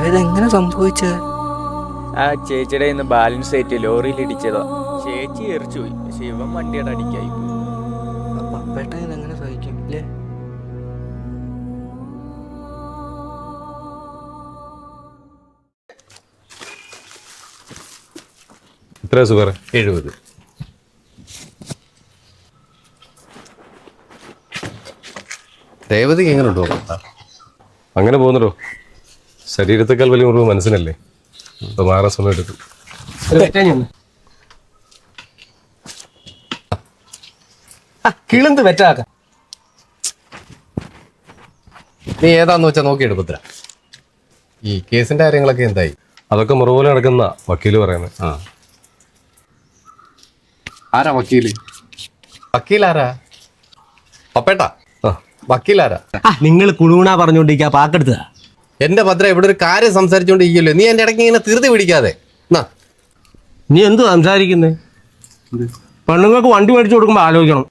ഇതെങ്ങനെ സംഭവിച്ചത്? ആ ചേച്ചിയുടെ ഇന്ന് ബാലൻസ് ആയിട്ട് ലോറിയിൽ ഇടിച്ചതാ. ചേച്ചി എറിച്ചു പോയി, പക്ഷെ ഇവൻ വണ്ടിയുടെ അടിക്കായി പോയി. പപ്പേട്ട ഇതെങ്ങനെ സഹിക്കും അല്ലേ? എത്ര സുഖർ? 70. രേവതിക്ക് എങ്ങനെ ഉണ്ടോ? അങ്ങനെ പോകുന്നല്ലോ. ശരീരത്തെക്കാൾ വലിയ മുറിവ് മനസ്സിനല്ലേ. അപ്പൊ മാറാൻ സമയം എടുക്കും. കിളന്ത് വെറ്റാക്ക. നീ ഏതാന്ന് വെച്ചാ നോക്കി എടുപ്പത്തില്ല. ഈ കേസിന്റെ കാര്യങ്ങളൊക്കെ എന്തായി? അതൊക്കെ മുറപോലെ നടക്കുന്ന വക്കീല് പറയുന്നത്. ആരാ വക്കീല്? വക്കീലാരാ? പപ്പേട്ടാ, വക്കീലാരാ? നിങ്ങൾ കുണുകുണ പറഞ്ഞോണ്ടിരിക്കാ പാക്കെടുത്തതാ. എന്റെ ഭദ്ര ഇവിടെ ഒരു കാര്യം സംസാരിച്ചോണ്ടിരിക്കല്ലോ. നീ എന്റെ ഇടയ്ക്ക് ഇങ്ങനെ തീർത്തി പിടിക്കാതെ. നീ എന്ത് സംസാരിക്കുന്നേ? പെണ്ണുങ്ങൾക്ക് വണ്ടി മേടിച്ചു കൊടുക്കുമ്പോ ആലോചിക്കണം.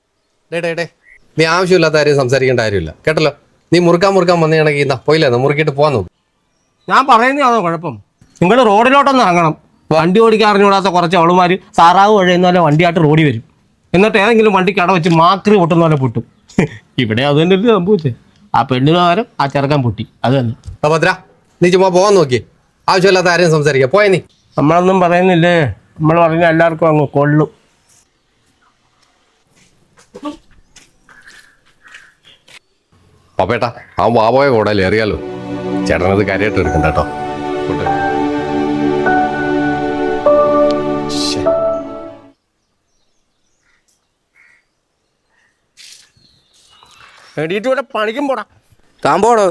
ഡേ നീ ആവശ്യമില്ലാത്ത കാര്യം സംസാരിക്കേണ്ട കാര്യമില്ല കേട്ടല്ലോ. നീ മുറുക്കാൻ വന്നതാണെങ്കിൽ പോയില്ല, മുറുക്കിയിട്ട് പോവാൻ നോക്കും. ഞാൻ പറയുന്നതാണോ കുഴപ്പം? നിങ്ങൾ റോഡിലോട്ടൊന്ന് ഇറങ്ങണം. വണ്ടി ഓടിക്കാൻ അറിഞ്ഞുകൂടാത്ത കുറച്ച് അവളുമാര് സാറാവ് കഴിയുന്ന പോലെ വണ്ടിയായിട്ട് റോഡിൽ വരും. എന്നിട്ട് ഏതെങ്കിലും വണ്ടിക്ക് അട വെച്ച് മാക്രി പൊട്ടുന്ന പോലെ പൊട്ടും. ഇവിടെ അത് തന്നെ സംഭവിച്ചേ. ആ പെണ്ണിന് പകരം ആ ചെറുക്കാൻ പൊട്ടി. അത് തന്നെ. ഭദ്ര നീ ചുമ്മാ പോവാൻ നോക്കി. ആവശ്യമില്ലാത്ത കാര്യം സംസാരിക്കാം. പോയ നീ. നമ്മളൊന്നും പറയുന്നില്ലേ. നമ്മൾ പറഞ്ഞ എല്ലാവർക്കും അങ്ങ് കൊള്ളും. പപ്പേട്ടാ ആ വാപോയ കൂടല്ലേ അറിയാലോ. ചേട്ടനത് കാര്യമായിട്ട് എടുക്കണ്ട കേട്ടോ. എടീട്ട് ഇവിടെ പണിക്കും പോടാ. താൻ പോടോ.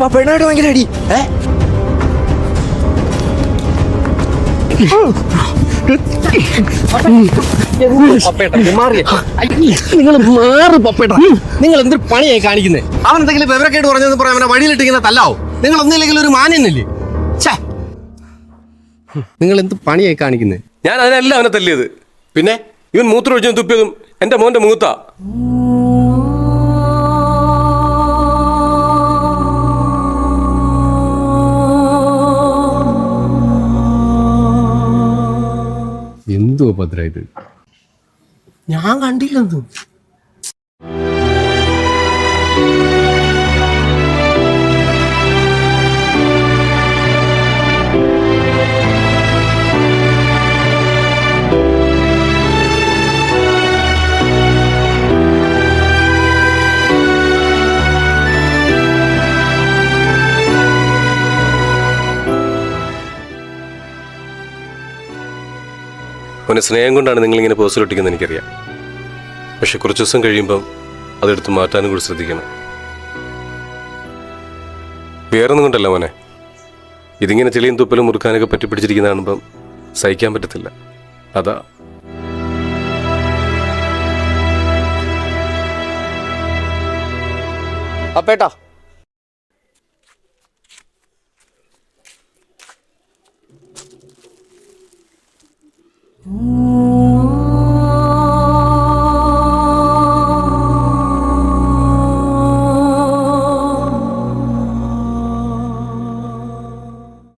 പപ്പേട്ടനായിട്ട് ഭയങ്കര അടി. നിങ്ങൾ മാറ് പപ്പേട്ട. നിങ്ങൾ എന്തൊരു പണിയായി കാണിക്കുന്നത്? അവൻ എന്തെങ്കിലും വിവരക്കേട്ട് പറഞ്ഞെന്ന് പറയാൻ അവനെ വഴിയിലിട്ടിങ്ങനെ തല്ലാവും. നിങ്ങൾ ഒന്നില്ലെങ്കിൽ ഒരു മാന്യനല്ലേ? നിങ്ങൾ എന്ത് പണിയായി കാണിക്കുന്നത്? ഞാൻ അതിനല്ല അവനെ തല്ലിയത്. പിന്നെ ഇവൻ മൂത്രം ഒഴിച്ചും തുപ്പിയതും എന്റെ മോന്റെ മുഖത്താ. എന്തുവാ ഭദ്ര ഇത്? ഞാൻ കണ്ടില്ലെന്നു. അവനെ സ്നേഹം കൊണ്ടാണ് നിങ്ങളിങ്ങനെ പോസ്റ്ററൊട്ടിക്കുന്നത് എനിക്കറിയാം. പക്ഷെ കുറച്ച് ദിവസം കഴിയുമ്പം അതെടുത്ത് മാറ്റാനും കൂടി ശ്രദ്ധിക്കണം. വേറൊന്നും കൊണ്ടല്ല മോനെ, ഇതിങ്ങനെ ചെളിയും തുപ്പലും മുറുക്കാനൊക്കെ പറ്റി പിടിച്ചിരിക്കുന്ന കാണുമ്പം സഹിക്കാൻ പറ്റത്തില്ല. അതാ. പപ്പേട്ടാ